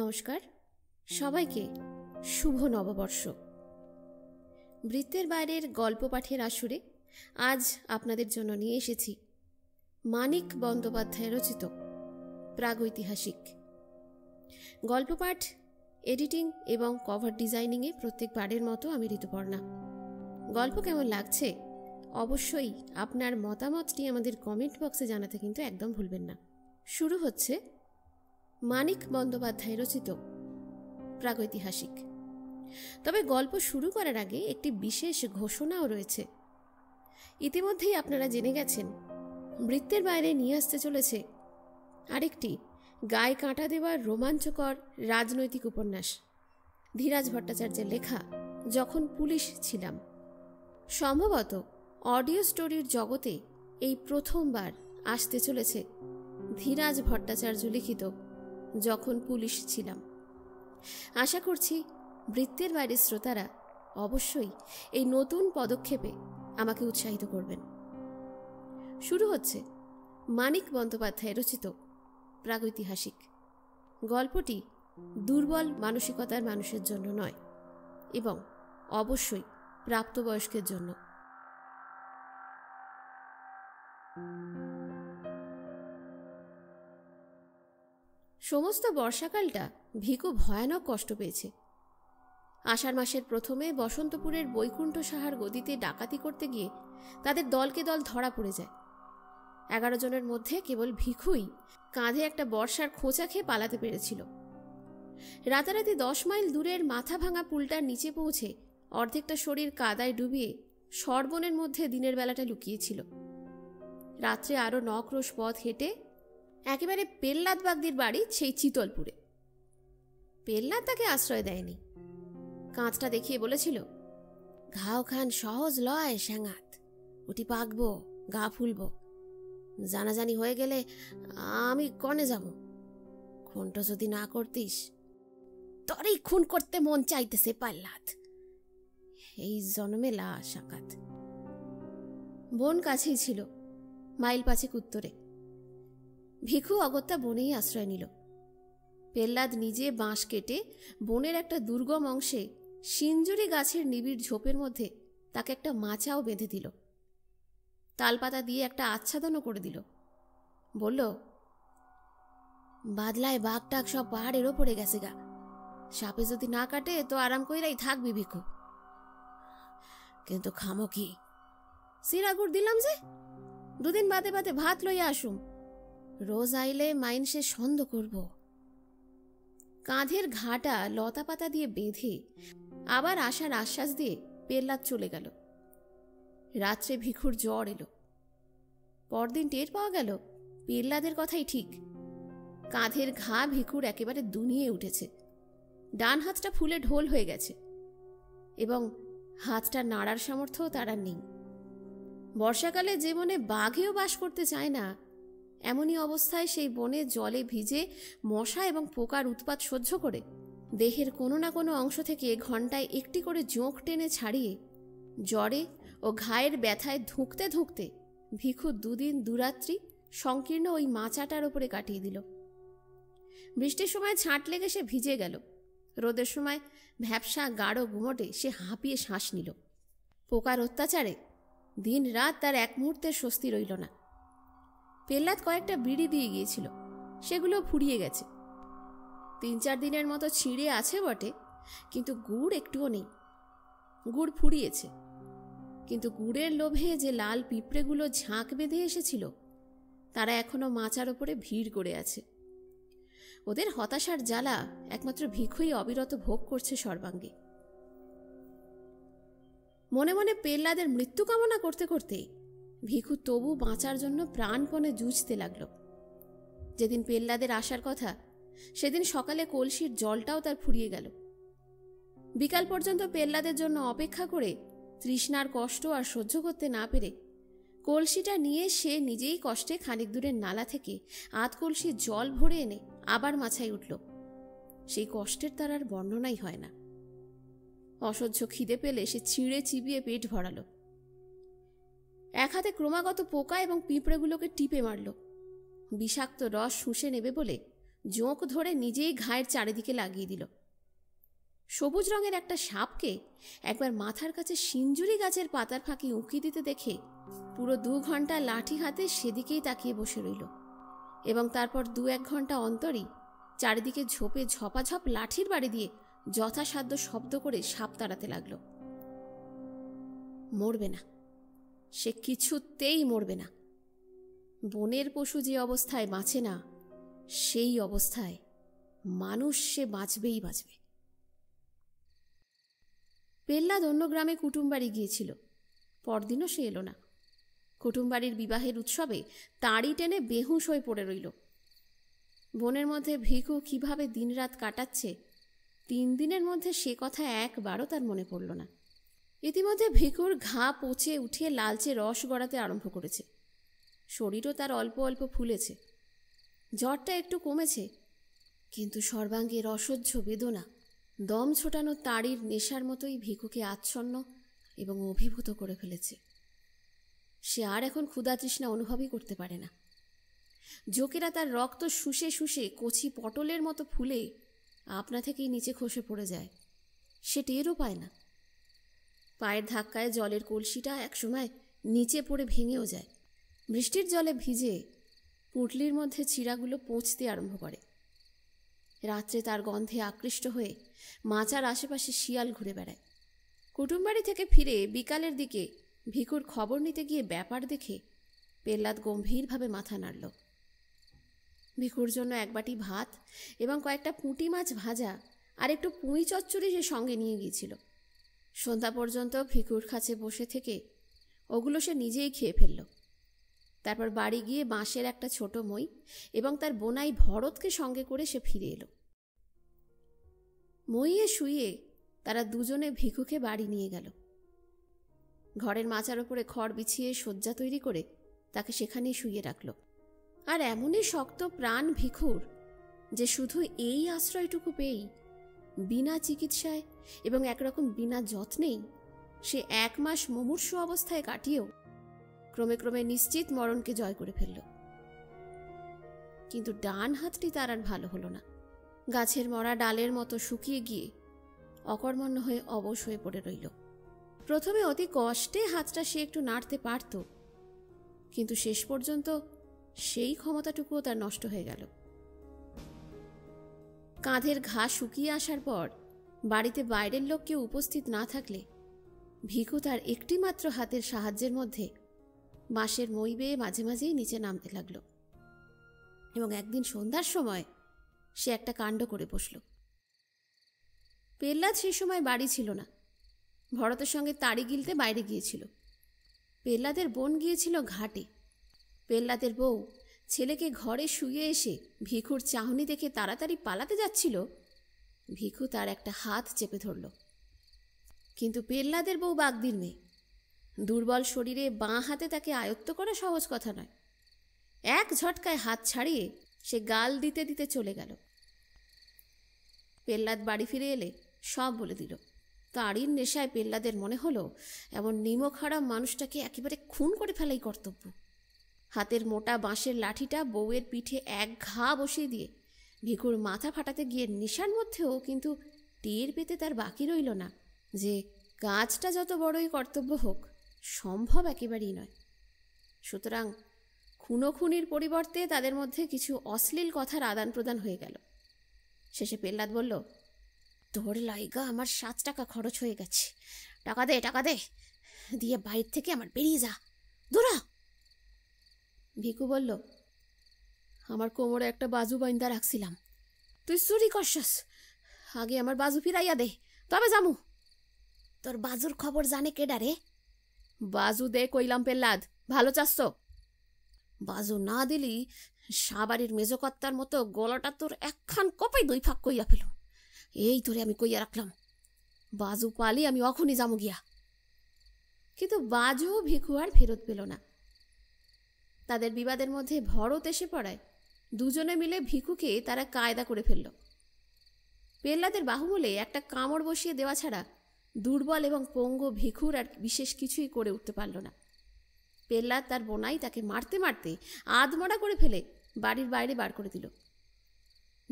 নমস্কার সবাইকে, শুভ নববর্ষ। বৃত্তের বাইরের গল্প পাঠের আসরে আজ আপনাদের জন্য নিয়ে এসেছি মানিক বন্দ্যোপাধ্যায় রচিত প্রাগৈতিহাসিক গল্প পাঠ। এডিটিং এবং কভার ডিজাইনিংয়ে প্রত্যেকবারের মতো আমি ঋতুপর্ণা। গল্প কেমন লাগছে অবশ্যই আপনার মতামতটি আমাদের কমেন্ট বক্সে জানাতে কিন্তু একদম ভুলবেন না। শুরু হচ্ছে মানিক বন্দ্যোপাধ্যায় রচিত প্রাগৈতিহাসিক। তবে গল্প শুরু করার আগে একটি বিশেষ ঘোষণাও রয়েছে। ইতিমধ্যেই আপনারা জেনে গেছেন বৃত্তের বাইরে নিয়ে আসতে চলেছে আরেকটি গায়ে কাঁটা দেওয়ার রোমাঞ্চকর রাজনৈতিক উপন্যাস, ধীরাজ ভট্টাচার্যের লেখা যখন পুলিশ ছিলাম। সম্ভবত অডিও স্টোরির জগতে এই প্রথমবার আসতে চলেছে ধীরাজ ভট্টাচার্য লিখিত যখন পুলিশ ছিলাম। আশা করছি বৃত্তের বাইরের শ্রোতারা অবশ্যই এই নতুন পদক্ষেপে আমাকে উৎসাহিত করবেন। শুরু হচ্ছে মানিক বন্দ্যোপাধ্যায় রচিত প্রাগৈতিহাসিক। গল্পটি দুর্বল মানসিকতার মানুষের জন্য নয় এবং অবশ্যই প্রাপ্তবয়স্কের জন্য। সমস্ত বর্ষাকালটা ভিকু ভয়ানক কষ্ট পেয়েছে। আষাঢ় মাসের প্রথমে বসন্তপুরের বৈকুণ্ঠ সাহার গদিতে ডাকাতি করতে গিয়ে তাদের দলকে দল ধরা পড়ে যায়। 11 জনের মধ্যে কেবল ভিখুই কাঁধে একটা বর্ষার খোঁচা খেয়ে পালাতে পেরেছিল। রাতারাতি 10 মাইল দূরের মাথা ভাঙা পুলটার নিচে পৌঁছে অর্ধেকটা শরীর কাদায় ডুবিয়ে সরবনের মধ্যে দিনের বেলাটা লুকিয়েছিল। রাত্রে আরও 9 ক্রোশ পথ হেঁটে একেবারে পেল্লাদ বাগদির বাড়ি সেই চিতলপুরে। পেল্লাদ তাকে আশ্রয় দেয়নি। কাঁচটা দেখিয়ে বলেছিল, ঘাও খান সহজ লয় স্যাঙাত, উঠি পাকবো, গা ফুলবো, জানাজানি হয়ে গেলে আমি কনে যাব, খুনটা যদি না করতিস। তরেই খুন করতে মন চাইতেছে পেল্লাদ, এই জন্মে লা সাকাত। বন কাছেই ছিল, মাইল 5 উত্তরে। ভিখু অগত্যা বনেই আশ্রয় নিল। পেল্লাদ নিজে বাঁশ কেটে বনের একটা দুর্গম অংশে সিঞ্জুরি গাছের নিবিড় ঝোপের মধ্যে তাকে একটা মাচাও বেঁধে দিল। তালপাতা দিয়ে একটা আচ্ছাদনও করে দিল। বলল, বাদলায় বাঘ টাক সব পাহাড়ের ওপরে গেছে গা, সাপে যদি না কাটে তো আরাম কইরাই থাকবি ভিখু। কিন্তু খামো কি? সিরাগুড় দিলাম যে, 2 দিন বাদে বাদে ভাত লইয়া আসুম, রোজ আইলে মাইনসে সন্দ করব। কাঁধের ঘাটা লতা পাতা দিয়ে বেঁধে আবার আসার আশ্বাস দিয়ে পেল্লাদ চলে গেল। রাত্রে ভিখুর জ্বর এলো। পরদিন টের পাওয়া গেল পেল্লাদের কথাই ঠিক। কাঁধের ঘা ভিখুর একেবারে দুনিয়ে উঠেছে। ডান হাতটা ফুলে ঢোল হয়ে গেছে এবং হাতটা নাড়ার সামর্থ্যও তার আর নেই। বর্ষাকালে যে বনে বাঘেও বাস করতে চায় না, এমনই অবস্থায় সেই বনে জলে ভিজে মশা এবং পোকার উৎপাত সহ্য করে দেহের কোনো না কোনো অংশ থেকে ঘন্টায় একটি করে জোঁক টেনে ছাড়িয়ে জ্বরে ও ঘায়ের ব্যথায় ধুঁকতে ধুঁকতে ভিখু 2 দিন 2 রাত্রি সংকীর্ণ ওই মাচাটার ওপরে কাটিয়ে দিল। বৃষ্টির সময় ছাঁট লেগে সে ভিজে গেল। রোদের সময় ভ্যাপসা গাঢ় গুমটে সে হাঁপিয়ে শ্বাস নিল। পোকার অত্যাচারে দিন রাত তার এক মুহূর্তের স্বস্তি রইল না। পেল্লাদ কয়েকটা বিড়ি দিয়ে গিয়েছিল, সেগুলো ফুরিয়ে গেছে। 3-4 দিনের মতো ছিঁড়ে আছে বটে, কিন্তু গুড় একটুও নেই। গুড় ফুরিয়েছে, কিন্তু গুড়ের লোভে যে লাল পিঁপড়েগুলো ঝাঁক বেঁধে এসেছিল তারা এখনো মাচার ওপরে ভিড় করে আছে। ওদের হতাশার জ্বালা একমাত্র ভিখুই অবিরত ভোগ করছে সর্বাঙ্গে। মনে মনে পেল্লাদের মৃত্যু কামনা করতে করতে ভিখু তবু বাঁচার জন্য প্রাণপণে যুঝতে লাগল। যেদিন পেল্লাদের আসার কথা সেদিন সকালে কলসির জলটাও তার ফুরিয়ে গেল। বিকাল পর্যন্ত পেল্লাদের জন্য অপেক্ষা করে তৃষ্ণার কষ্ট আর সহ্য করতে না পেরে কলসিটা নিয়ে সে নিজেই কষ্টে খানিক দূরের নালা থেকে 8 কলসি জল ভরে এনে আবার মাছায় উঠল। সেই কষ্টের তার আর বর্ণনাই হয় না। অসহ্য খিদে পেলে সে ছিঁড়ে চিবিয়ে পেট ভরালো। এক হাতে ক্রমাগত পোকা এবং পিঁপড়েগুলোকে টিপে মারল। বিষাক্ত রস শুষে নেবে বলে জোঁক ধরে নিজেই ঘায়ের চারিদিকে লাগিয়ে দিল। সবুজ রঙের একটা সাপকে একবার মাথার কাছে সিঞ্জুরি গাছের পাতার ফাঁকে উঁকি দিতে দেখে পুরো 2 ঘন্টা লাঠি হাতে সেদিকেই তাকিয়ে বসে রইল, এবং তারপর 2-1 ঘন্টা অন্তরই চারিদিকে ঝোপে ঝপাঝপ লাঠির বাড়ি দিয়ে যথাসাধ্য শব্দ করে সাপ তাড়াতে লাগলো। মরবে না, সে কিছুতেই মরবে না। বনের পশু যে অবস্থায় বাঁচে না, সেই অবস্থায় মানুষ সে বাঁচবেই বাঁচবে। পেল্লাদ অন্য গ্রামে কুটুমবাড়ি গিয়েছিল। পরদিনও সে এলো না। কুটুমবাড়ির বিবাহের উৎসবে তাড়ি টেনে বেহুঁশ হয়ে পড়ে রইল। বনের মধ্যে ভিখু কিভাবে দিনরাত কাটাচ্ছে 3 দিনের মধ্যে সে কথা একবারও তার মনে পড়ল না। ইতিমধ্যে ভিখুর ঘা পচে উঠে লালচে রস গড়াতে আরম্ভ করেছে। শরীরও তার অল্প অল্প ফুলেছে। জ্বরটা একটু কমেছে, কিন্তু সর্বাঙ্গের অসহ্য বেদনা দম ছোটানো তাড়ির নেশার মতোই ভিখুকে আচ্ছন্ন এবং অভিভূত করে ফেলেছে। সে আর এখন ক্ষুধা তৃষ্ণা অনুভবই করতে পারে না। জোকেরা তার রক্ত শুষে শুষে কচি পটলের মতো ফুলে আপনা থেকেই নিচে খসে পড়ে যায়। সে টেরও পায় না। পায়ের ধাক্কায় জলের কলসিটা একসময় নিচে পড়ে ভেঙেও যায়। বৃষ্টির জলে ভিজে পুঁটলির মধ্যে চিরাগুলো পৌঁছতে আরম্ভ করে। রাত্রে তার গন্ধে আকৃষ্ট হয়ে মাচার আশেপাশে শিয়াল ঘুরে বেড়ায়। কুটুমবাড়ি থেকে ফিরে বিকালের দিকে ভিখুর খবর নিতে গিয়ে ব্যাপার দেখে পেল্লাদ গম্ভীরভাবে মাথা নাড়ল। ভিখুর জন্য 1 বাটি ভাত এবং কয়েকটা পুঁটি মাছ ভাজা আর একটু পুঁই চচ্চড়ি সে সঙ্গে নিয়ে গিয়েছিল। সন্ধ্যা পর্যন্ত ভিখুর কাছে বসে থেকে ওগুলো সে নিজেই খেয়ে ফেলল। তারপর বাড়ি গিয়ে বাঁশের একটা ছোট মই এবং তার বোনাই ভরতকে সঙ্গে করে সে ফিরে এলো। মইয়ে শুয়ে তারা দুজনে ভিখুকে বাড়ি নিয়ে গেল। ঘরের মাচার ওপরে খড় বিছিয়ে শয্যা তৈরি করে তাকে সেখানেই শুইয়ে রাখল। আর এমনই শক্ত প্রাণ ভিখুর যে শুধু এই আশ্রয়টুকু পেয়েই বিনা চিকিৎসায় এবং একরকম বিনা যত্নেই সে 1 মাস মুমূর্ষু অবস্থায় কাটিয়েও ক্রমে ক্রমে নিশ্চিত মরণকে জয় করে ফেলল। কিন্তু ডান হাতটি তার আর ভালো হলো না। গাছের মরা ডালের মতো শুকিয়ে গিয়ে অকর্মণ্য হয়ে অবশ হয়ে পড়ে রইল। প্রথমে অতি কষ্টে হাতটা সে একটু নাড়তে পারত, কিন্তু শেষ পর্যন্ত সেই ক্ষমতাটুকুও তার নষ্ট হয়ে গেল। কাঁধের ঘা শুকিয়ে আসার পর বাড়িতে বাইরের লোক কেউ উপস্থিত না থাকলে ভিখু তার একটি মাত্র হাতের সাহায্যের মধ্যে বাঁশের মই বেয়ে মাঝে মাঝেই নিচে নামতে লাগলো। এবং একদিন সন্ধ্যার সময় সে একটা কাণ্ড করে বসল। পেল্লাদ সেই সময় বাড়ি ছিল না। ভরতের সঙ্গে তাড়ি গিলতে বাইরে গিয়েছিল। পেল্লাদের বোন গিয়েছিল ঘাটে। পেল্লাদের বউ ছেলেকে ঘরে শুয়ে এসে ভিখুর চাহনি দেখে তাড়াতাড়ি পালাতে যাচ্ছিল। ভিখু তার একটা হাত চেপে ধরল। কিন্তু পেল্লাদের বউ বাগদির মেয়ে। দুর্বল শরীরে বাঁ হাতে তাকে আয়ত্ত করা সহজ কথা নয়। 1 ঝটকায় হাত ছাড়িয়ে সে গাল দিতে দিতে চলে গেল। পেল্লাদ বাড়ি ফিরে এলে সব বলে দিল। তাড়ির নেশায় পেল্লাদের মনে হলো এমন নিমক হারাম মানুষটাকে একেবারে খুন করে ফেলাই কর্তব্য। হাতের মোটা বাঁশের লাঠিটা বউয়ের পিঠে 1 ঘা বসিয়ে দিয়ে ভিখুর মাথা ফাটাতে গিয়ে নেশার মধ্যেও কিন্তু টের পেতে তার বাকি রইল না যে কাজটা যত বড়ই কর্তব্য হোক, সম্ভব একেবারেই নয়। সুতরাং খুনোখুনির পরিবর্তে তাদের মধ্যে কিছু অশ্লীল কথার আদান প্রদান হয়ে গেল। শেষে পেল্লাদ বলল, তোর লাইগা আমার 7 টাকা খরচ হয়ে গেছে, টাকা দে, টাকা দে, দিয়ে বাইর থেকে আমার বেরিয়ে যা, দূরা। ভিখু বলল, আমার কোমরে একটা বাজু বাইন্দা রাখছিলাম, তুই চুরি করছস, আগে আমার বাজু ফিরাইয়া দে, তবে জামু। তোর বাজুর খবর জানে কেডা রে? বাজু দে কইলাম পেল্লাদ, ভালো চাচ্ছ? বাজু না দিলি সাবাড়ির মেজকর্তার মতো গলাটা তোর 1 খান কপাই 2 ফাঁক কইয়া ফেল। এই তোরে আমি কইয়া রাখলাম, বাজু পালি আমি অখনই যামু গিয়া। কিন্তু বাজু ভিখু আর ফেরত পেল না। তাদের বিবাদের মধ্যে ভরত এসে পড়ায় দুজনে মিলে ভিখুকে তারা কায়দা করে ফেলল। পেল্লাদের বাহুবলে একটা কামড় বসিয়ে দেওয়া ছাড়া দুর্বল এবং পঙ্গু ভিখুর আর বিশেষ কিছুই করে উঠতে পারল না। পেল্লাদ তার বোনাই তাকে মারতে মারতে আধমরা করে ফেলে বাড়ির বাইরে বার করে দিল।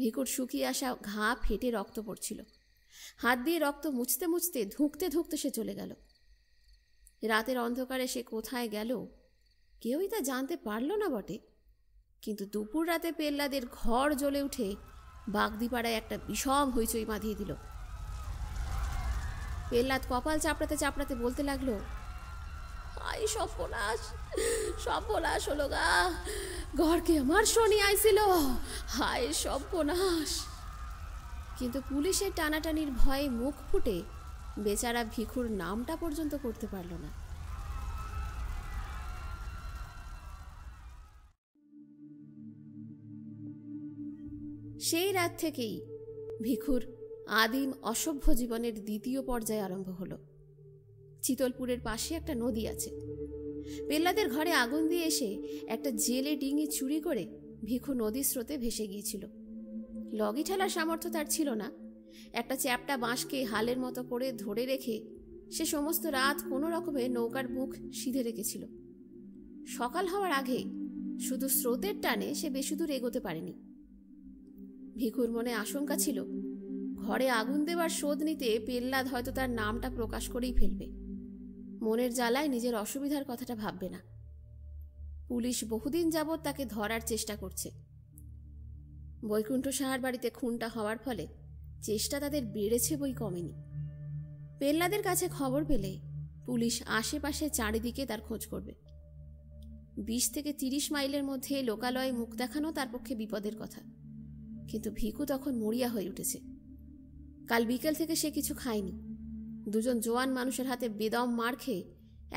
ভিকুর শুকিয়ে আসা ঘা ফেটে রক্ত পড়ছিল। হাত দিয়ে রক্ত মুছতে মুছতে ধুঁকতে ধুঁকতে সে চলে গেল। রাতের অন্ধকারে সে কোথায় গেল কেউই তা জানতে পারল না বটে, কিন্তু দুপুর রাতে পেল্লাদের ঘর জ্বলে উঠে বাগদিপাড়ায় একটা বিষম হইচই বাঁধিয়ে দিল। পেল্লাদ কপাল চাপড়াতে চাপড়াতে বলতে লাগলো, আই সর্বনাশ, সর্বনাশ হলো গা, ঘরকে আমার শনি আইছিল, হায় সর্বনাশ। কিন্তু পুলিশের টানাটানির ভয়ে মুখ ফুটে বেচারা ভিখুর নামটা পর্যন্ত করতে পারল না। সেই রাত থেকেই ভিখুর আদিম অসভ্য জীবনের দ্বিতীয় পর্যায় আরম্ভ হলো। চিতলপুরের পাশে একটা নদী আছে। পেল্লাদের ঘরে আগুন দিয়ে এসে একটা জেলে ডিঙি চুরি করে ভিখু নদীর স্রোতে ভেসে গিয়েছিল। লগি ঠেলার সামর্থ্য তার ছিল না। একটা চ্যাপ্টা বাঁশকে হালের মতো করে ধরে রেখে সে সমস্ত রাত কোনো রকমে নৌকার মুখ সিধে রেখেছিল। সকাল হওয়ার আগে শুধু স্রোতের টানে সে বেশি দূর এগোতে পারেনি। ভিখুর মনে আশঙ্কা ছিল, ঘরে আগুন দেওয়ার শোধ নিতে পেল্লাদ হয়তো তার নামটা প্রকাশ করেই ফেলবে। মনের জ্বালায় নিজের অসুবিধার কথাটা ভাববে না। পুলিশ বহুদিন যাবৎ তাকে ধরার চেষ্টা করছে। বৈকুণ্ঠ সাহার বাড়িতে খুনটা হওয়ার ফলে চেষ্টা তাদের বেড়েছে বই কমেনি। পেল্লাদের কাছে খবর পেলে পুলিশ আশেপাশে চারিদিকে তার খোঁজ করবে। 20 থেকে 30 মাইলের মধ্যে লোকালয়ে মুখ দেখানো তার পক্ষে বিপদের কথা। কিন্তু ভিখু তখন মরিয়া হয়ে উঠেছে। কাল বিকেল থেকে সে কিছু খায়নি। দুজন জোয়ান মানুষের হাতে বেদম মার খেয়ে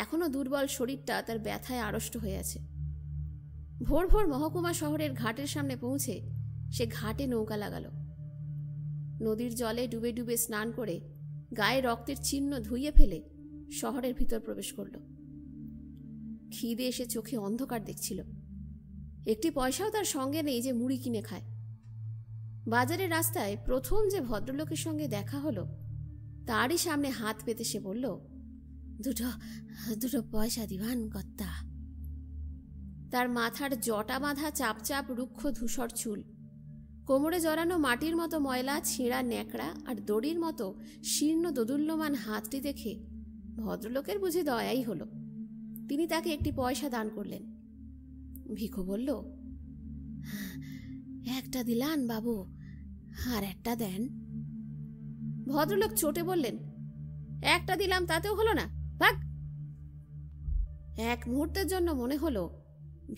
এখনো দুর্বল শরীরটা তার ব্যথায় আড়ষ্ট হয়ে আছে। ভোর ভোর মহকুমা শহরের ঘাটের সামনে পৌঁছে সে ঘাটে নৌকা লাগালো। নদীর জলে ডুবে ডুবে স্নান করে গায়ে রক্তের চিহ্ন ধুইয়ে ফেলে শহরের ভিতর প্রবেশ করল। খিদে এসে চোখে অন্ধকার দেখছিল। একটি পয়সাও তার সঙ্গে নেই যে মুড়ি কিনে খায়। বাজারের রাস্তায় প্রথম যে ভদ্রলোকের সঙ্গে দেখা হলো তারই সামনে হাত পেতে সে বলল, দুটো পয়সা দিবান কর্তা। তার মাথার জটা বাঁধা চাপচাপ রুক্ষ ধূসর চুল, কোমরে জড়ানো মাটির মতো ময়লা ছেঁড়া ন্যাকড়া আর দড়ির মতো শীর্ণ দোদুল্যমান হাতটি দেখে ভদ্রলোকের বুঝি দয়াই হলো। তিনি তাকে একটি পয়সা দান করলেন। ভিখু বলল, একটা দিলান বাবু, আর একটা দেন। ভদ্রলোক চটে বললেন, একটা দিলাম তাতেও হলো না, ভাগ। এক মুহূর্তের জন্য মনে হলো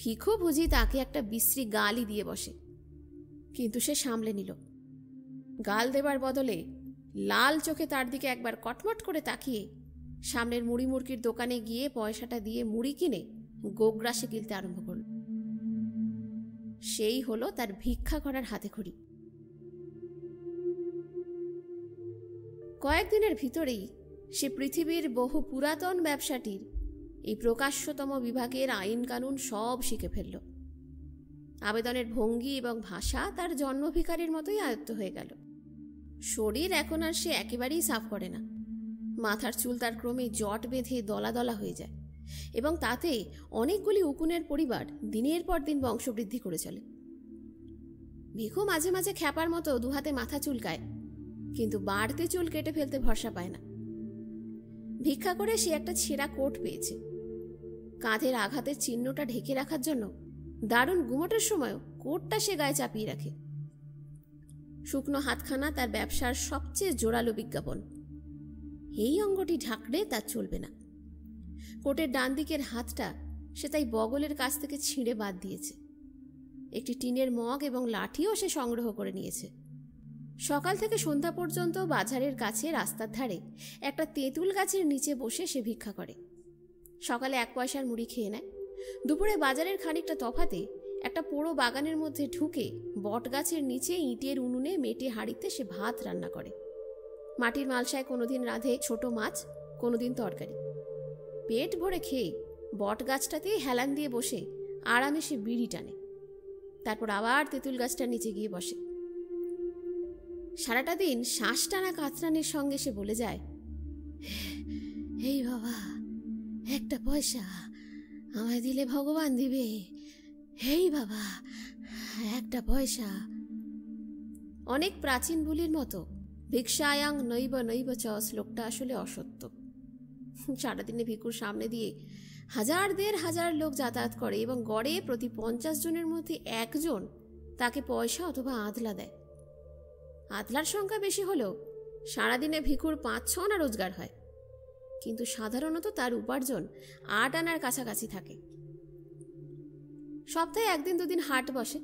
ভিখু বুঝি তাকে একটা বিশ্রী গালই দিয়ে বসে, কিন্তু সে সামলে নিল। গাল দেবার বদলে লাল চোখে তার দিকে একবার কটমট করে তাকিয়ে সামনের মুড়ি মুরগির দোকানে গিয়ে পয়সাটা দিয়ে মুড়ি কিনে গোগ্রাসে গিলতে আরম্ভ করল। সেই হলো তার ভিক্ষা করার হাতেখড়ি। কয়েকদিনের ভিতরেই সে পৃথিবীর বহু পুরাতন ব্যবসাটির এই প্রকাশ্যতম বিভাগের আইন কানুন সব শিখে ফেলল। আবেদনের ভঙ্গি এবং ভাষা তার জন্মভিকারীর মতোই আয়ত্ত হয়ে গেল। শরীর এখন আর সে একেবারেই সাফ করে না। মাথার চুল তার ক্রমে জট বেঁধে দলা দলা হয়ে যায় এবং তাতে অনেকগুলি উকুনের পরিবার দিনের পর দিন বংশবৃদ্ধি করে চলে। ভিখু মাঝে মাঝে খ্যাপার মতো দুহাতে মাথা চুলকায়, কিন্তু বাড়তে চুল কেটে ফেলতে ভরসা পায় না। ভিক্ষা করে সে একটা ছেঁড়া কোট পেয়েছে। কাঁধের আঘাতের চিহ্নটা ঢেকে রাখার জন্য দারুণ গুমোটের সময়ও কোটটা সে গায়ে চাপিয়ে রাখে। শুকনো হাতখানা তার ব্যবসার সবচেয়ে জোরালো বিজ্ঞাপন। এই অঙ্গটি ঢাকলে তার চলবে না। কোটের ডান দিকের হাতটা সে তাই বগলের কাছ থেকে ছিঁড়ে বাদ দিয়েছে। একটি টিনের মগ এবং লাঠিও সে সংগ্রহ করে নিয়েছে। সকাল থেকে সন্ধ্যা পর্যন্ত বাজারের কাছে রাস্তার ধারে একটা তেঁতুল গাছের নিচে বসে সে ভিক্ষা করে। সকালে 1 পয়সার মুড়ি খেয়ে নেয়। দুপুরে বাজারের খানিকটা তফাতে একটা পোড়ো বাগানের মধ্যে ঢুকে বট গাছের নিচে ইটের উনুনে মেটে হাঁড়িতে সে ভাত রান্না করে। মাটির মালসায় কোনোদিন রাঁধে ছোট মাছ, কোনোদিন তরকারি। পেট ভরে খেয়ে বট গাছটাতেই হেলান দিয়ে বসে আরামে সে বিড়ি টানে। তারপর আবার তেঁতুল গাছটার নিচে গিয়ে বসে। সারাটা দিন শ্বাস টানা কাতরানির সঙ্গে সে বলে যায়, এই বাবা, একটা পয়সা আমায় দিলে ভগবান দিবে, এই বাবা, একটা পয়সা। অনেক প্রাচীন বলির মতো ভিক্ষায়াং নৈব নৈব চ শ্লোকটা আসলে অসত্য। সারাদিনে ভিক্ষুর সামনে দিয়ে 1000-1500 লোক যাতায়াত করে এবং গড়ে প্রতি 50 জনের মধ্যে একজন তাকে পয়সা অথবা আধলা দেয়। আধলার সংখ্যা বেশি হলেও সারাদিনে ভিক্ষুর 5-6 আনা রোজগার হয়, কিন্তু সাধারণত তার উপার্জন 8 আনার কাছাকাছি থাকে। সপ্তাহে 1-2 দিন হাট বসে।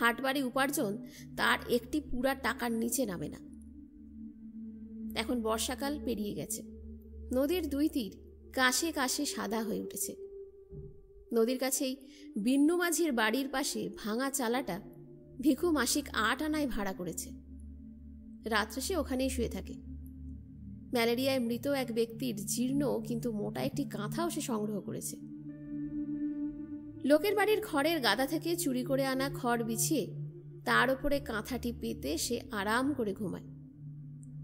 হাট বাড়ি উপার্জন তার একটি পুরা টাকার নিচে নামে না। এখন বর্ষাকাল পেরিয়ে গেছে। নদীর 2 তীর কাশে কাশে সাদা হয়ে উঠেছে। নদীর কাছেই বিন্নু মাঝির বাড়ির পাশে ভাঙা চালাটা ভিখু মাসিক 8 আনায় ভাড়া করেছে। রাত্রে সে ওখানেই শুয়ে থাকে। ম্যালেরিয়ায় মৃত এক ব্যক্তির জীর্ণ কিন্তু মোটা একটি কাঁথাও সে সংগ্রহ করেছে। লোকের বাড়ির খড়ের গাদা থেকে চুরি করে আনা খড় বিছিয়ে তার উপরে কাঁথাটি পেতে সে আরাম করে ঘুমায়।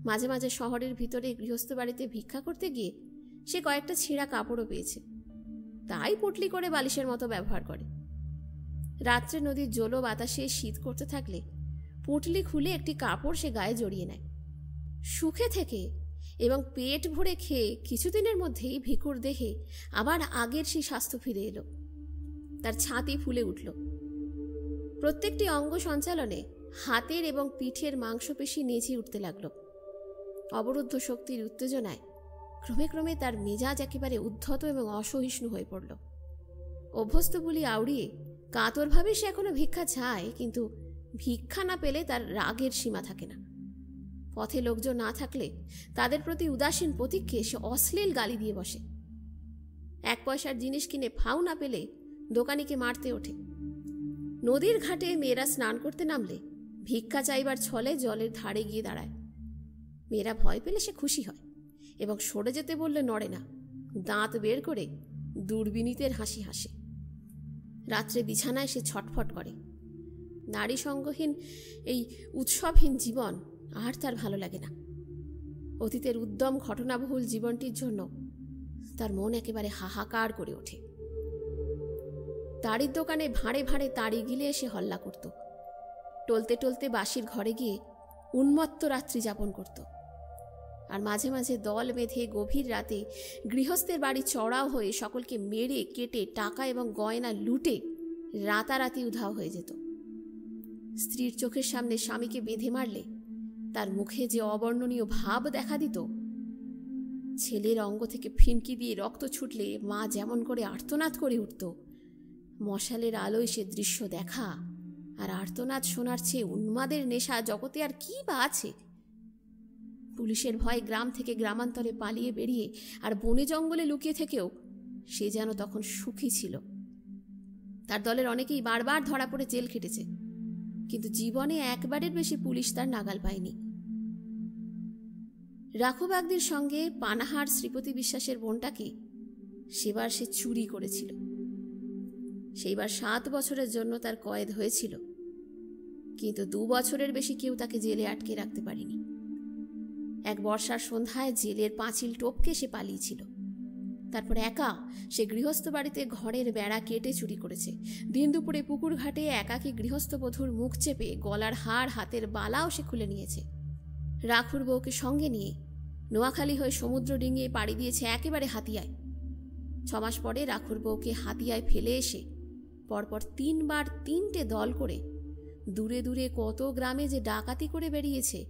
মাঝে মাঝে শহরের ভিতরে গৃহস্থ বাড়িতে ভিক্ষা করতে গিয়ে সে কয়েকটা ছেঁড়া কাপড়ও পেয়েছে, তাই পুটলি করে বালিশের মতো ব্যবহার করে। রাত্রে নদীর জলো বাতাসে শীত করতে থাকলে পুটলি খুলে একটি কাপড় সে গায়ে জড়িয়ে নেয়। সুখে থেকে এবং পেট ভরে খেয়ে কিছুদিনের মধ্যেই ভিখুর দেহে আবার আগের সেই স্বাস্থ্য ফিরে এলো। তার ছাতি ফুলে উঠল। প্রত্যেকটি অঙ্গ সঞ্চালনে হাতের এবং পিঠের মাংসপেশি নেচে উঠতে লাগল। অবরুদ্ধ শক্তির উত্তেজনায় ক্রমে ক্রমে তার মেজাজ একেবারে উদ্ধত এবং অসহিষ্ণু হয়ে পড়ল। অভ্যস্ত বুলি আউড়িয়ে কাতরভাবে সে এখনো ভিক্ষা চায়, কিন্তু ভিক্ষা না পেলে তার রাগের সীমা থাকে না। পথে লোকজন না থাকলে তাদের প্রতি উদাসীন প্রতীককে সে অশ্লীল গালি দিয়ে বসে। 1 পয়সার জিনিস কিনে ফাও না পেলে দোকানিকে মারতে ওঠে। নদীর ঘাটে মেয়েরা স্নান করতে নামলে ভিক্ষা চাইবার ছলে জলের ধারে গিয়ে দাঁড়ায়। মেয়েরা ভয় পেলে সে খুশি হয় এবং সরে যেতে বললে নড়ে না, দাঁত বের করে দুর্বিনীতের হাসি হাসে। রাত্রে বিছানায় সে ছটফট করে। নারী সঙ্গহীন এই উৎসবহীন জীবন আর তার ভালো লাগে না। অতীতের উদ্যম ঘটনাবহুল জীবনটির জন্য তার মন একেবারে হাহাকার করে ওঠে। তাড়ির দোকানে ভাঁড়ে ভাঁড়ে তাড়ি গিলে এসে হল্লা করত। টলতে টলতে বাসির ঘরে গিয়ে উন্মত্ত রাত্রি যাপন করত। আর মাঝে মাঝে দল বেঁধে গভীর রাতে গৃহস্থের বাড়ি চড়াও হয়ে সকলকে মেরে কেটে টাকা এবং গয়না লুটে রাতারাতি উধাও হয়ে যেত। স্ত্রীর চোখের সামনে স্বামীকে বেঁধে মারলে তার মুখে যে অবর্ণনীয় ভাব দেখা দিত, ছেলের অঙ্গ থেকে ফিনকি দিয়ে রক্ত ছুটলে মা যেমন করে আর্তনাদ করে উঠত, মশালের আলোয় সে দৃশ্য দেখা আর আর্তনাদ শোনার চেয়ে উন্মাদের নেশা জগতে আর কি বা আছে। পুলিশের ভয়ে গ্রাম থেকে গ্রামান্তরে পালিয়ে বেরিয়ে আর বনে জঙ্গলে লুকিয়ে থেকেও সে যেন তখন সুখী ছিল। তার দলের অনেকেই বারবার ধরা পড়ে জেল খেটেছে, কিন্তু জীবনে একবারের বেশি পুলিশ তার নাগাল পায়নি। রাখু বাগদির সঙ্গে পানাহার শ্রীপতি বিশ্বাসের বোনটাকে সেবার সে চুরি করেছিল। সেইবার 7 বছরের জন্য তার কয়েদ হয়েছিল, কিন্তু 2 বছরের বেশি কেউ তাকে জেলে আটকে রাখতে পারেনি। এক বর্ষার সন্ধ্যায় জেলের পাঁচিল টপকে সে পালিয়েছিল। তারপর একা সে গৃহস্থ বাড়িতে ঘরের বেড়া কেটে চুরি করেছে। দিন দুপুরে পুকুর ঘাটে একাকী গৃহস্থ বধূর মুখ চেপে গলার হাড় হাতের বালাও সে খুলে নিয়েছে। রাখুর বউকে সঙ্গে নিয়ে নোয়াখালী হয়ে সমুদ্র ডিঙিয়ে পাড়ি দিয়েছে একেবারে হাতিয়ায়। 6 মাস পরে রাখুর বউকে হাতিয়ায় ফেলে এসে পরপর 3 বার 3টে দল করে দূরে দূরে কত গ্রামে যে ডাকাতি করে বেরিয়েছে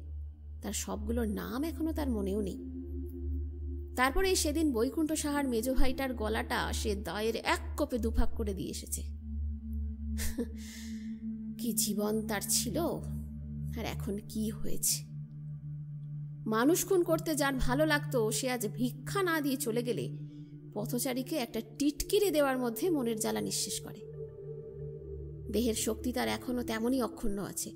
তার সবগুলোর নাম এখনো তার মনেও নেই। তারপরে সেদিন বৈকুণ্ঠ সাহার মেজ ভাইটার গলাটা সে দায়ের 1 কোপে দুভাগ করে দিয়ে এসেছে। কি জীবন তার ছিল, আর এখন কি হয়েছে। মানুষ খুন করতে যার ভালো লাগতো সে আজ ভিক্ষা না দিয়ে চলে গেলে পথচারীকে একটা টিটকিরি দেওয়ার মধ্যে মনের জ্বালা নিঃশেষ করে। দেহের শক্তি তার এখনো তেমনই অক্ষুণ্ণ আছে।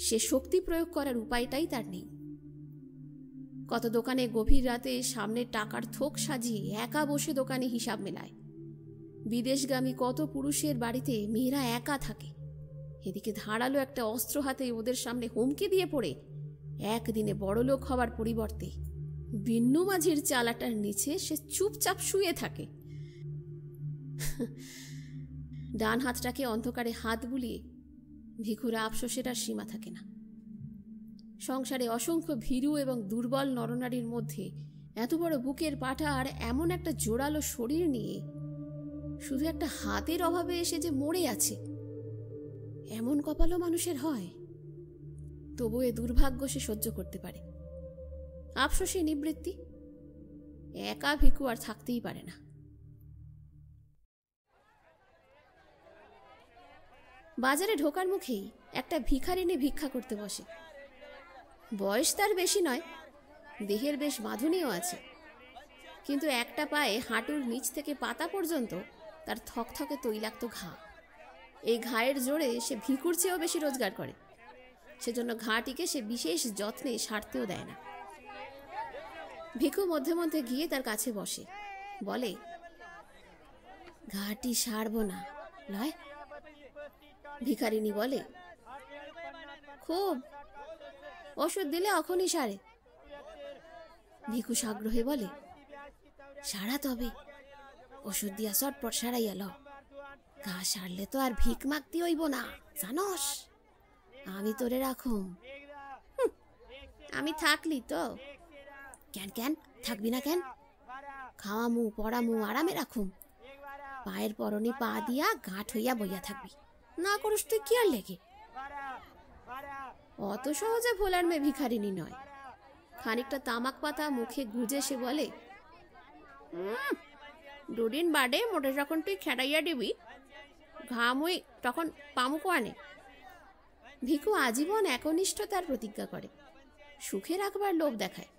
সে শক্তি প্রয়োগ করার উপায়টাই তার নেই। কত দোকানে গভীর রাতে সামনে টাকার থোক সাজিয়ে একা বসে দোকানে হিসাব মেলায়। বিদেশগামী কত পুরুষের বাড়িতে মেয়েরা একা থাকে। এদিকে ধারালো একটা অস্ত্র হাতে ওদের সামনে হুমকি দিয়ে পড়ে একদিনে বড়লোক হওয়ার পরিবর্তে বিন্নু মাঝির চালাটার নিচে সে চুপচাপ শুয়ে থাকে। ডান হাতটাকে অন্ধকারে হাত বুলিয়ে ভিখুর আফসোসের আর সীমা থাকে না। সংসারে অসংখ্য ভীরু এবং দুর্বল নরনারীর মধ্যে এত বড় বুকের পাটা আর এমন একটা জোরালো শরীর নিয়ে শুধু একটা হাতের অভাবে এসে যে মরে আছে, এমন কপালও মানুষের হয়। তবু এ দুর্ভাগ্য সে সহ্য করতে পারে। আফসোসে নিবৃত্তি। একা ভিখু আর থাকতেই পারে না। বাজারে ঢোকার মুখেই একটা ভিখারিনী ভিক্ষা করতে বসে। বয়স তার বেশি নয়, দেহের বেশ বাঁধুনিও আছে, কিন্তু একটা পায়ে হাঁটুর নিচ থেকে পাতা পর্যন্ত তার থকথকে তৈলাক্ত ঘা। এই ঘায়ের জোরে সে ভিখুর চেয়েও বেশি রোজগার করে, সেজন্য ঘাটিকে সে বিশেষ যত্নে সারতেও দেয় না। ভিখু মধ্যে মধ্যে গিয়ে তার কাছে বসে, বলে, ঘাটি সারব না লয়? ভিখারিনী বলে, খুব, ওষুধ দিলে এখনই সারে। ভিখু সাগ্রহে বলে, সারা তবে ওষুধ দিয়া চটপট সারাইয়া ল। ঘা সারলে তো আর ভিক মাগতে হইব না, জানস? আমি তোরে রাখুম। আমি থাকলি তো? কেন কেন থাকবি না কেন? খাওয়ামু পড়ামু আরামে রাখুম। পায়ের পরনে পা দিয়া গাঁঠ হইয়া বইয়া থাকবি, না করিস তুই কি আর লেগে? অত সহজে ভোলার মেয়ে ভিখারিনী নয়। খানিকটা তামাক পাতা মুখে গুজে সে বলে, দুদিন বাদে মোটে যখন তুই খেড়াইয়া দিবি, ঘামুই তখন পামুক আনে। ভিখু আজীবন একনিষ্ঠতার প্রতিজ্ঞা করে, সুখে রাখবার লোভ দেখায়,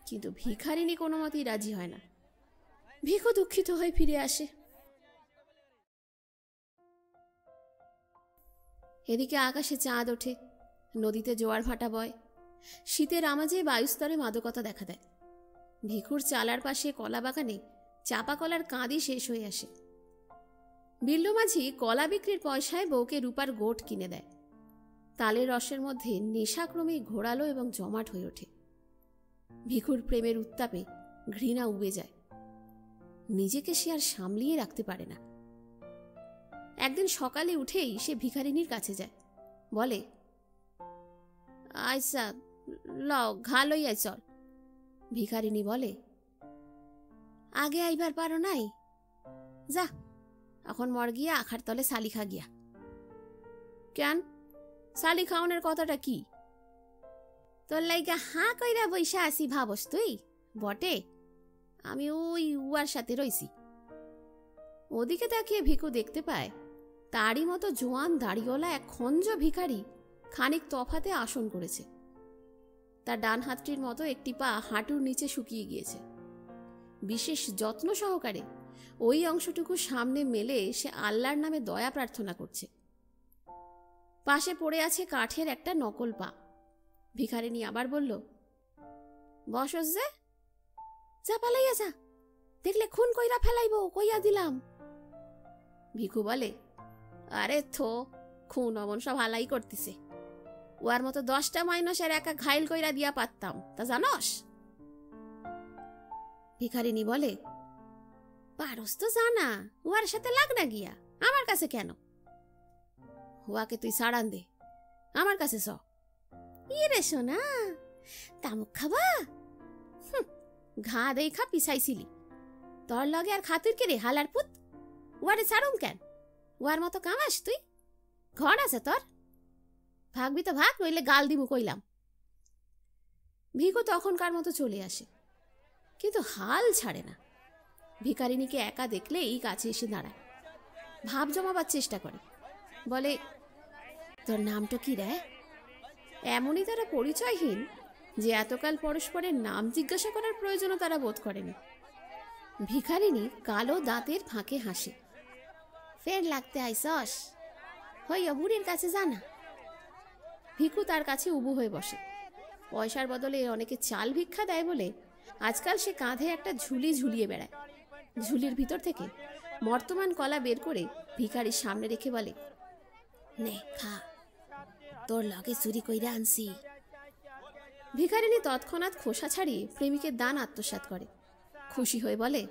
কিন্তু ভিখারিনী কোনো মতেই রাজি হয় না। ভিখু দুঃখিত হয়ে ফিরে আসে। এদিকে আকাশে চাঁদ ওঠে, নদীতে জোয়ার ভাটা বয়, শীতের আমাজে বায়ুস্তরে মাদকতা দেখা দেয়। ভিখুর চালার পাশে কলা বাগানে চাপা কলার কাঁদি শেষ হয়ে আসে। বিল্লু মাঝি কলা বিক্রির পয়সায় বউকে রূপার গোট কিনে দেয়। তালের রসের মধ্যে নেশাক্রমেই ঘোরালো এবং জমাট হয়ে ওঠে। ভিখুর প্রেমের উত্তাপে ঘৃণা উবে যায়, নিজেকে সে আর সামলিয়ে রাখতে পারে না। একদিন সকালে উঠেই সে ভিখারিনীর কাছে যায়, বলে, আইসা ল ঘা লইয়া চল। ভিখারিনী বলে, আগে আইবার পারো নাই? যা এখন মর গিয়া আখার তলে শালি খা গিয়া। কেন, শালি খাওয়ানোর কথাটা কি? তোর লাইগা হাঁ কইরা বইসা আসি ভাবস তুই? বটে, আমি ওই উয়ার সাথে রইছি। ওদিকে তাকিয়ে ভিখু দেখতে পায় তারই মতো জোয়ান দাড়িওয়ালা এক খঞ্জ ভিখারি খানিক তফাতে আসন করেছে। তার ডান হাতটির মতো একটি পা হাঁটুর নিচে শুকিয়ে গিয়েছে। বিশেষ যত্ন সহকারে ওই অংশটুকু সামনে মেলে সে আল্লাহর নামে দয়া প্রার্থনা করছে। পাশে পড়ে আছে কাঠের একটা নকল পা। ভিখারিনী আবার বলল, বসস যে, যা পালাইয়া যা, দেখলে খুন কইরা ফেলাইব কইয়া দিলাম। ভিখু বলে, আরে থো, খুন অমন সব হালাই করতেছে। ওয়ার মতো 10টা মাইনসের একা ঘাইল কইরা দিয়া পারতাম, তা জানস? ভিখারিনী বলে, পারস তো জানা, ওয়ার সাথে লাগ না গিয়া, আমার কাছে কেন? ওয়াকে তুই সাড়ান দে, আমার কাছে স। ইরে সোনা, তামুক খাবা? ঘা দেখা পিছাইছিলি, তোর লগে আর খাতুর কে রে হালার পুত? ওয়ারে ছাড়ুম কেন? ওয়ার মতো কামাস তুই? ঘর আছে তোর? ভাগবি তো ভাগ, নইলে গাল দিমু কইলাম। ভিখু তখনকার মতো চলে আসে, কিন্তু হাল ছাড়ে না। ভিখারিনীকে একা দেখলে এই কাছে এসে দাঁড়ায়, ভাব জমাবার চেষ্টা করে, বলে, তোর নামটা কি রে? এমনই তারা পরিচয়হীন যে এতকাল পরস্পরের নাম জিজ্ঞাসা করার প্রয়োজনও তারা বোধ করেনি। ভিখারিনী কালো দাঁতের ফাঁকে হাসে, ফের লাগতে আইসস? হইয়া বুড়ির কাছে জানা। ভিখু তার কাছে উবু হয়ে বসে। পয়সার বদলে অনেকে চাল ভিক্ষা দেয় বলে আজকাল সে কাঁধে একটা ঝুলি ঝুলিয়ে বেড়ায়। ঝুলির ভিতর থেকে বর্তমান কলা বের করে ভিখারির সামনে রেখে বলে, নে খা, তোর লগে চুরি কইরা আনছি। ভিখারিনী তৎক্ষণাৎ খোসা ছাড়িয়ে প্রেমিকের দান আত্মসাৎ করে। খুশি হয়ে বলে,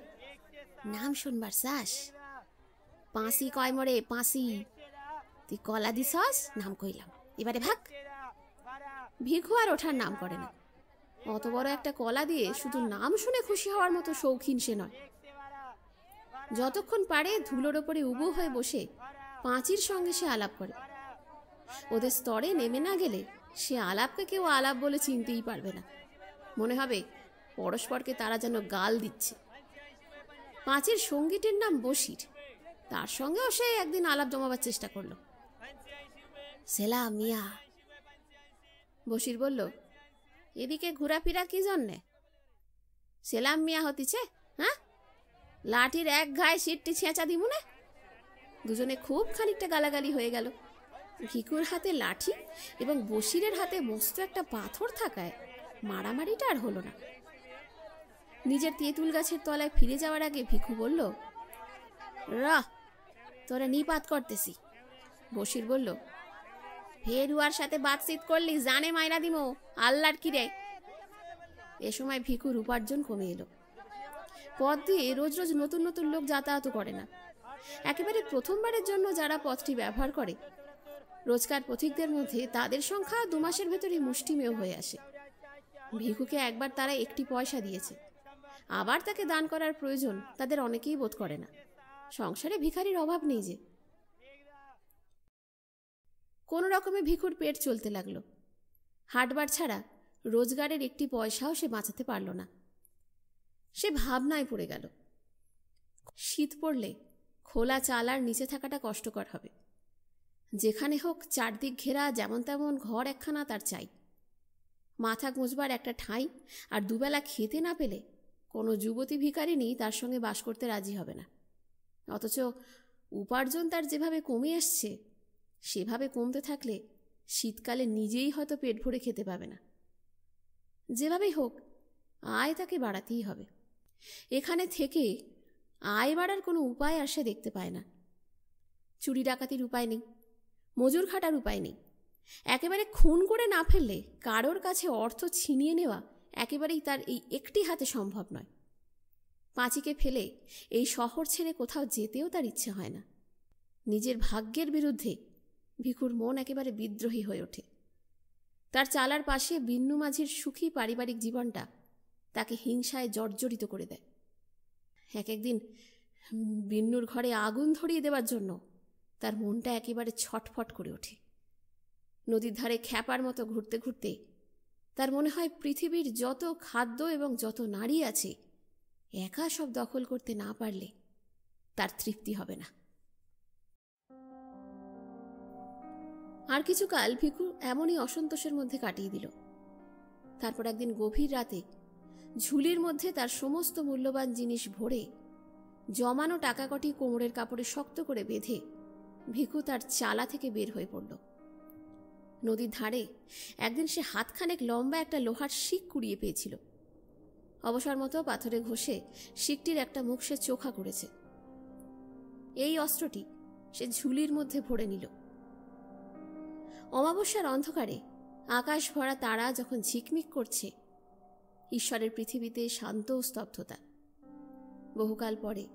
নাম শুনবার চাস? পাঁসি কয় মরে, পাঁসি। তুই কলা দিছস, নাম কইলাম, এবারে ভাগ। ভিখু আর ওঠার নাম করে না। অত বড় একটা কলা দিয়ে শুধু নাম শুনে খুশি হওয়ার মতো শৌখিন সে নয়। যতক্ষণ পারে ধুলোর ওপরে উবু হয়ে বসে পাঁচির সঙ্গে সে আলাপ করে। ওদের স্তরে নেমে না গেলে সে আলাপকে কেউ আলাপ বলে চিনতেই পারবে না। মনে হবে পরস্পরকে তারা যেন গাল দিচ্ছে। পাঁচির সঙ্গীটির নাম বশির। তার সঙ্গেও সে একদিন আলাপ জমাবার চেষ্টা করলো। সেলাম মিয়া। বশির বলল, এদিকে ঘোরাফেরা কি জন্যে? সেলাম মিয়া হতিছে? হ্যাঁ, লাঠির এক ঘায়ে সিটটি ছেঁচা দিমুনে। দুজনে খুব খানিকটা গালাগালি হয়ে গেল। ভিকুর হাতে লাঠি এবং বশিরের হাতে মস্ত একটা পাথর থাকায় মারামারিটা আর হলো না। নিজের তেঁতুল গাছের তলায় ফিরে যাওয়ার আগে ভিখু বলল, রাহ, তোরা নিপাত করতেছি। বশির বলল, ফেরুয়ার সাথে বাতচিত করলি জানে মাইরা দিমো, আল্লাহর কি রে। এ সময় ভিকুর উপার্জন কমে এলো। পথ দিয়ে রোজ রোজ নতুন নতুন লোক যাতায়াত করে না। একেবারে প্রথমবারের জন্য যারা পথটি ব্যবহার করে, রোজকার পথিকদের মধ্যে তাদের সংখ্যা 2 মাসের ভেতরে মুষ্টিমেয় হয়ে আসে। ভিখুকে একবার তারা 1টি পয়সা দিয়েছে, আবার তাকে দান করার প্রয়োজন তাদের অনেকেই বোধ করে না। সংসারে ভিখারির অভাব নেই যে। কোনো রকমে ভিখুর পেট চলতে লাগলো। হাটবার ছাড়া রোজগারের 1টি পয়সাও সে বাঁচাতে পারল না। সে ভাবনায় পড়ে গেল। শীত পড়লে খোলা চাল আর নিচে থাকাটা কষ্টকর হবে। যেখানে হোক চারদিক ঘেরা যেমন তেমন ঘর একখানা তার চাই। মাথা গুঁজবার একটা ঠাঁই আর দুবেলা খেতে না পেলে কোনো যুবতী ভিখারিনী তার সঙ্গে বাস করতে রাজি হবে না। অথচ উপার্জন তার যেভাবে কমে আসছে, সেভাবে কমতে থাকলে শীতকালে নিজেই হয়তো পেট ভরে খেতে পাবে না। যেভাবেই হোক আয় তাকে বাড়াতেই হবে। এখানে থেকে আয় বাড়ার কোনো উপায় আর সে দেখতে পায় না। চুরি ডাকাতির উপায় নেই, মজুর খাটার উপায় নেই। একেবারে খুন করে না ফেললে কারোর কাছে অর্থ ছিনিয়ে নেওয়া একেবারেই তার এই একটি হাতে সম্ভব নয়। পাঁচিকে ফেলে এই শহর ছেড়ে কোথাও যেতেও তার ইচ্ছে হয় না। নিজের ভাগ্যের বিরুদ্ধে ভিখুর মন একেবারে বিদ্রোহী হয়ে ওঠে। তার চালার পাশে বিন্নু মাঝির সুখী পারিবারিক জীবনটা তাকে হিংসায় জর্জরিত করে দেয়। একদিন বিন্নুর ঘরে আগুন ধরিয়ে দেওয়ার জন্য তার মনটা একেবারে ছটফট করে ওঠে। নদীর ধারে খ্যাপার মতো ঘুরতে ঘুরতে তার মনে হয় পৃথিবীর যত খাদ্য এবং যত নারী আছে একা সব দখল করতে না পারলে তার তৃপ্তি হবে না। আর কিছুকাল ভিখু এমনই অসন্তোষের মধ্যে কাটিয়ে দিল। তারপর একদিন গভীর রাতে ঝুলির মধ্যে তার সমস্ত মূল্যবান জিনিস ভরে জমানো টাকা কটি কোমরের কাপড়ে শক্ত করে বেঁধে ভিখু তার চালা থেকে বের হয়ে পড়ল। নদীর ধারে একদিন সে হাতখানেক লম্বা একটা লোহার শিক কুড়িয়ে পেয়েছিল। অবসর মতো পাথরে ঘষে শিকটির একটা মুখ সে চোখা করেছে। এই অস্ত্রটি সে ঝুলির মধ্যে ভরে নিল। অমাবস্যার অন্ধকারে আকাশ ভরা তারা যখন ঝিকমিক করছে, ঈশ্বরের পৃথিবীতে শান্ত স্তব্ধতা। বহুকাল পরে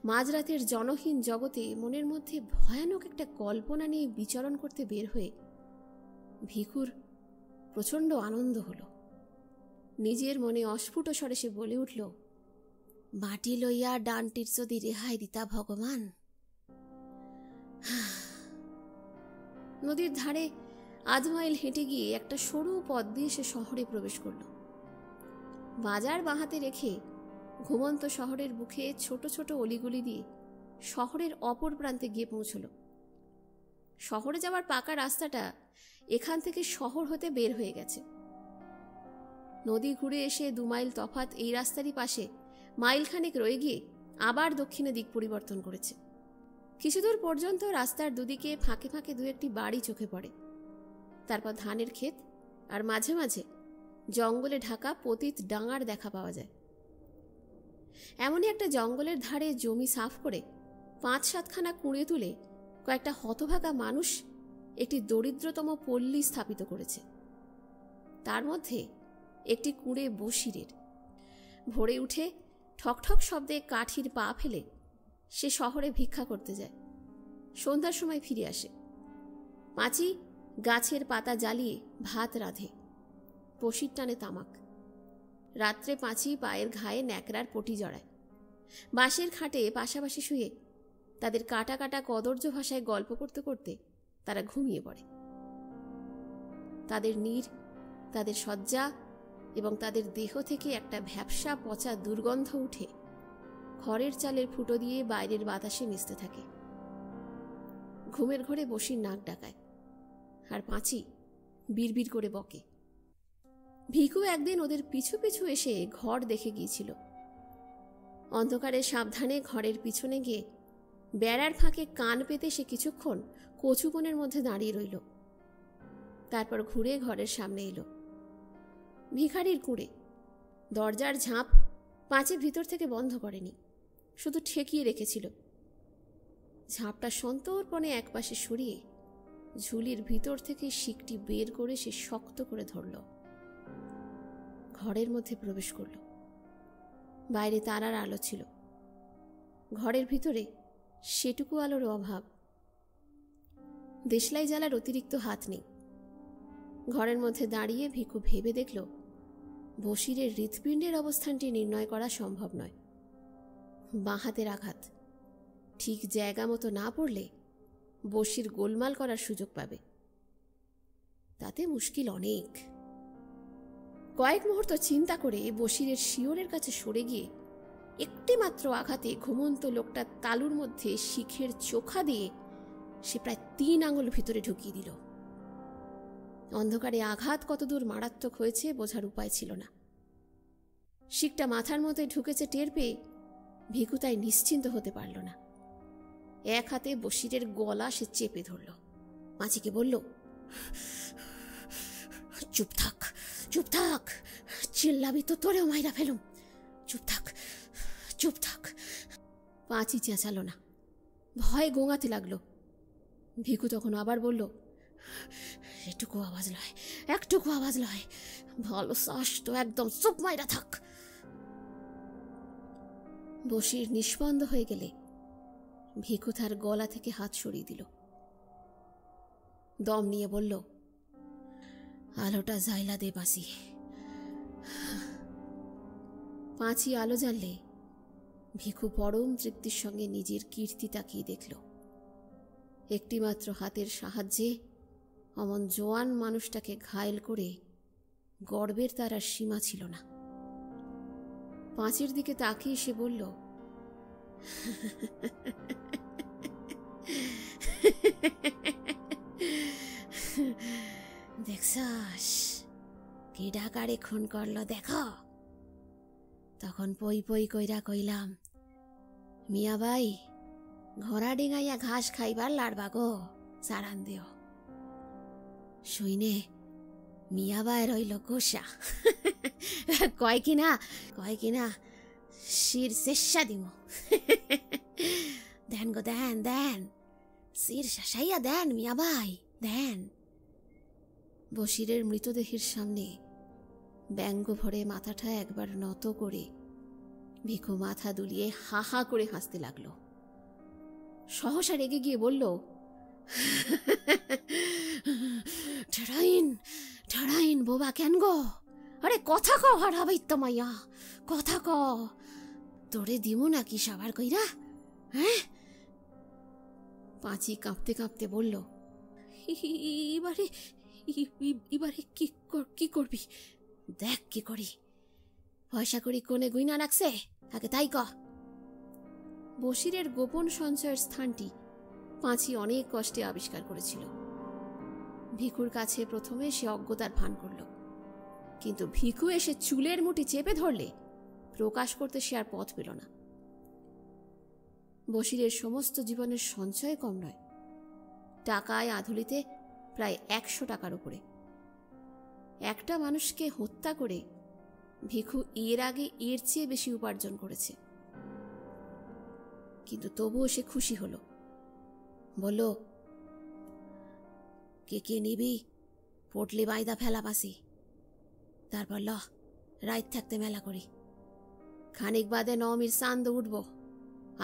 মাঝরাতের জনহীন জগতে মনের মধ্যে ভয়ানক একটা কল্পনা নিয়ে বিচরণ করতে বের হয়ে ভিখুর প্রচণ্ড আনন্দ হল। নিজের মনে অস্ফুট স্বরে সে বলে উঠল, বাটি লইয়া ডানটির যদি রেহাই দিতা ভগবান। নদীর ধারে 1/2 মাইল হেঁটে গিয়ে একটা সরু পথ দিয়ে সে শহরে প্রবেশ করল। বাজার বাঁহাতে রেখে ঘুমন্ত শহরের বুকে ছোট ছোট অলিগুলি দিয়ে শহরের অপর প্রান্তে গিয়ে পৌঁছল। শহরে যাওয়ার পাকা রাস্তাটা এখান থেকে শহর হতে বের হয়ে গেছে। নদী ঘুরে এসে 2 মাইল তফাৎ এই রাস্তারই পাশে মাইলখানেক রয়ে গিয়ে আবার দক্ষিণে দিক পরিবর্তন করেছে। কিছুদূর পর্যন্ত রাস্তার দুদিকে ফাঁকে ফাঁকে 2-1টি বাড়ি চোখে পড়ে। তারপর ধানের ক্ষেত আর মাঝে মাঝে জঙ্গলে ঢাকা পতিত ডাঙার দেখা পাওয়া যায়। এমনই একটা জঙ্গলের ধারে জমি সাফ করে 5-7খানা কুঁড়ে তুলে কয়েকটা হতভাগা মানুষ একটি দরিদ্রতম পল্লী স্থাপিত করেছে। তার মধ্যে একটি কুঁড়ে বশিরের। ভোরে উঠে ঠকঠক শব্দে কাঠির পা ফেলে সে শহরে ভিক্ষা করতে যায়। সন্ধ্যার সময় ফিরে আসে। পাঁচি গাছের পাতা জ্বালিয়ে ভাত রাঁধে। পশির টানে তামাক। রাত্রে পাঁচি পায়ের ঘায়ে ন্যাকড়ার পটি জড়ায়। বাঁশের খাটে পাশাপাশি শুয়ে তাদের কাটা কাটা কদর্য ভাষায় গল্প করতে করতে তারা ঘুমিয়ে পড়ে। তাদের নীড়, তাদের শয্যা এবং তাদের দেহ থেকে একটা ভ্যাপসা পচা দুর্গন্ধ উঠে খড়ের চালের ফুটো দিয়ে বাইরের বাতাসে মিশতে থাকে। ঘুমের ঘরে বসির নাক ডাকায়, আর পাঁচি বিড়বিড় করে বকে। ভিখু একদিন ওদের পিছু পিছু এসে ঘর দেখে গিয়েছিল। অন্ধকারে সাবধানে ঘরের পিছনে গিয়ে বেড়ার ফাঁকে কান পেতে সে কিছুক্ষণ কচুবনের মধ্যে দাঁড়িয়ে রইল। তারপর ঘুরে ঘরের সামনে এলো। ভিখারির কুঁড়ে, দরজার ঝাঁপ পাঁচি ভিতর থেকে বন্ধ করেনি, শুধু ঠেকিয়ে রেখেছিল। ঝাঁপটা সন্তর্পণে একপাশে সরিয়ে ঝুলির ভিতর থেকে শিকটি বের করে সে শক্ত করে ধরল। ঘরের মধ্যে প্রবেশ করল। বাইরে তারার আলো ছিল, ঘরের ভিতরে সেটুকু আলোর অভাব। দেশলাই জ্বালার অতিরিক্ত হাত নেই। ঘরের মধ্যে দাঁড়িয়ে ভিখু ভেবে দেখল বশিরের হৃৎপিণ্ডের অবস্থানটি নির্ণয় করা সম্ভব নয়। বাঁ হাতের আঘাত ঠিক জায়গা মতো না পড়লে বশির গোলমাল করার সুযোগ পাবে। তাতে মুশকিল অনেক। কয়েক মুহূর্ত চিন্তা করে বশিরের শিয়রের কাছে সরে গিয়ে একটি মাত্র আঘাতে ঘুমন্ত লোকটা তালুর মধ্যে শিখের চোখা দিয়ে সে প্রায় 3 আঙুল ভিতরে ঢুকিয়ে দিল। অন্ধকারে আঘাত কতদূর মারাত্মক হয়েছে বোঝার উপায় ছিল না। শিকটা মাথার মধ্যে ঢুকেছে টের পেয়ে ভিখু তাই নিশ্চিন্ত হতে পারল না। এক হাতে বশিরের গলা সে চেপে ধরল। পাঁচিকে বলল, চুপ থাক, চুপ থাক, চিল্লাবি তো তোরেও মাইরা ফেলুম, চুপ থাক, চুপ থাক। পাঁচি চেঁচালো না, ভয়ে গোঙাতে লাগলো। ভিখু তখন আবার বলল, এটুকু আওয়াজ লয়, একটুকু আওয়াজ লয়, ভালো শ্বাস তো, একদম চুপ মাইরা থাক। বশির নিষ্পন্দ হয়ে গেলে ভিখু তার গলা থেকে হাত সরিয়ে দিল। দম নিয়ে বলল, আলোটা জ্বাইলা দে বাসি। পাঁচি আলো জ্বাললে ভিখু পরম তৃপ্তির সঙ্গে নিজের কীর্তি তাকিয়ে দেখল। একটিমাত্র হাতের সাহায্যে অমন জোয়ান মানুষটাকে ঘায়েল করে গর্বের তার আর সীমা ছিল না। পাঁচির দিকে তাকিয়ে সে বলল, দেখছাস কি ডাকারে খুন করলো দেখো। তখন পই পই কইরা কইলাম, মিয়া ভাই ঘোড়া ডিঙাইয়া ঘাস খাইবার লাড়বা গো, সারান দিও। শুইনে মিয়া ভাই রইল গোসা। কয় কিনা শির শেষা দিম। দেন গো দেন, দেন শির শেষাইয়া দেন মিয়া ভাই, দেন। বশিরের মৃতদেহের সামনে ব্যঙ্গ ভরে মাথাটা একবার নত করে ভিখু মাথা দুলিয়ে হা হা করে হাসতে লাগলো। সহসা রেগে গিয়ে বলল, ঠড়াইন ঠড়াইন বোবা কেন গো? আরে কথা ক হারাবাইত্য মাইয়া, কথা ক, তোরে দিমু নাকি সবার কইরা? হ্যাঁ? পাঁচি কাঁপতে কাঁপতে বলল, এবারে এবারে কি করবি? দেখ কি করি। পয়সা করি কোনে গুইনা রাখছে, আগে তাই ক। বশিরের গোপন সঞ্চয়ের স্থানটি পাঁচি অনেক কষ্টে আবিষ্কার করেছিল। ভিখুর কাছে প্রথমে সে অজ্ঞতার ভান করল, কিন্তু ভিখু এসে চুলের মুঠি চেপে ধরলে প্রকাশ করতে সে আর পথ পেল না। বশিরের সমস্ত জীবনের সঞ্চয় কম নয়, টাকায় আধুলিতে প্রায় 100 টাকার উপরে। একটা মানুষকে হত্যা করে ভিখু এর আগে এর চেয়ে বেশি উপার্জন করেছে, কিন্তু তবুও সে খুশি হল। বলল, কে নিবি? পটলি বাইদা ফেলা পাসি, তারপর ল রাত থাকতে মেলা করি। খানিক বাদে নবমীর চাঁদ উঠব,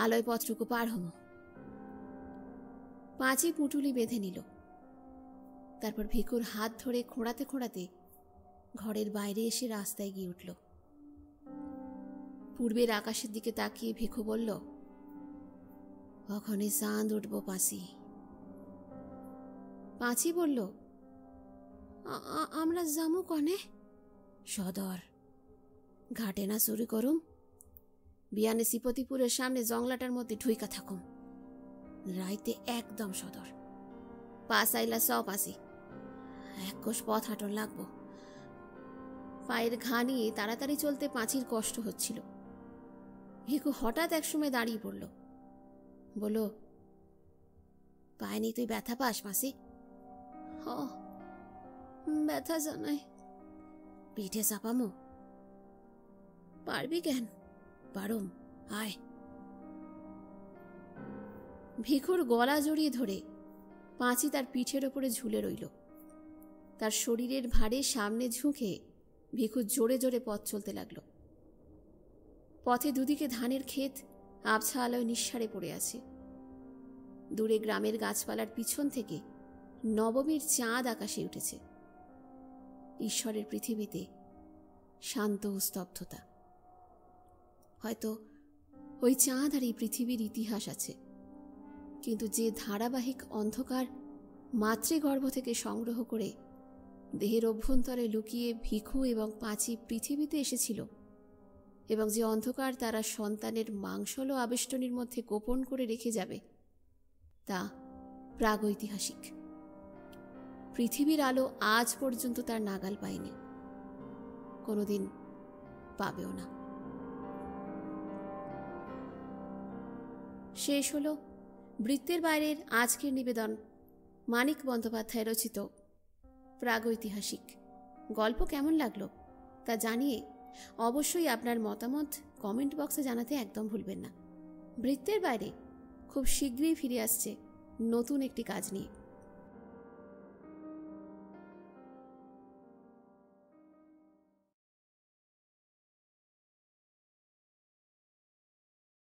আলোয় পথটুকু পার হম। পাঁচি পুটুলি বেঁধে নিল। তারপর ভিখুর হাত ধরে খোঁড়াতে খোঁড়াতে ঘরের বাইরে এসে রাস্তায় গিয়ে উঠল। পূর্বের আকাশের দিকে তাকিয়ে ভিখু বলল, ওখানে চাঁদ উঠবো পাঁচি। পাঁচি বলল, আমরা যামু কনে? সদর ঘাটে না চুরি করুম, বিয়ানে শ্রীপতিপুরের সামনে জংলাটার মধ্যে ঢুইকা থাকুম, রাইতে একদম সদর। পাঁচ আইলা সব আসি, এক কোষ পথ হাঁটন লাগবো। পায়ের ঘা নিয়ে তাড়াতাড়ি চলতে পাঁচির কষ্ট হচ্ছিল। ভিখু হঠাৎ একসময় দাঁড়িয়ে পড়ল, বলল, পায়ে নি তুই ব্যথা পাস মাসি? হ, ব্যথা জানাই। পিঠে চাপামো? পারবি কেন? পারুম, আয়। ভিখুর গলা জড়িয়ে ধরে পাঁচি তার পিঠের ওপরে ঝুলে রইল। তার শরীরের ভারে সামনে ঝুঁকে ভিখু জোরে জোরে পথ চলতে লাগল। পথে দুদিকে ধানের ক্ষেত আবছা আলোয় নিঃসাড়ে পড়ে আছে। দূরে গ্রামের গাছপালার পিছন থেকে নবমীর চাঁদ আকাশে উঠেছে। ঈশ্বরের পৃথিবীতে শান্ত স্তব্ধতা। হয়তো ওই চাঁদ আর এই পৃথিবীর ইতিহাস আছে, কিন্তু যে ধারাবাহিক অন্ধকার মাতৃগর্ভ থেকে সংগ্রহ করে দেহের অভ্যন্তরে লুকিয়ে ভিখু এবং পাঁচি পৃথিবীতে এসেছিল, এবং যে অন্ধকার তারা সন্তানের মাংসল আবেষ্টনীর মধ্যে গোপন করে রেখে যাবে, তা প্রাগৈতিহাসিক। পৃথিবীর আলো আজ পর্যন্ত তার নাগাল পায়নি, কোনোদিন পাবেও না। শেষ হলো বৃত্তের বাইরের আজকের নিবেদন মানিক বন্দ্যোপাধ্যায় রচিত প্রাগৈতিহাসিক। গল্প কেমন লাগলো তা জানিয়ে অবশ্যই আপনার মতামত কমেন্ট বক্সে জানাতে একদম ভুলবেন না। বৃত্তের বাইরে খুব শীঘ্রই ফিরে আসছে নতুন একটি কাজ নিয়ে।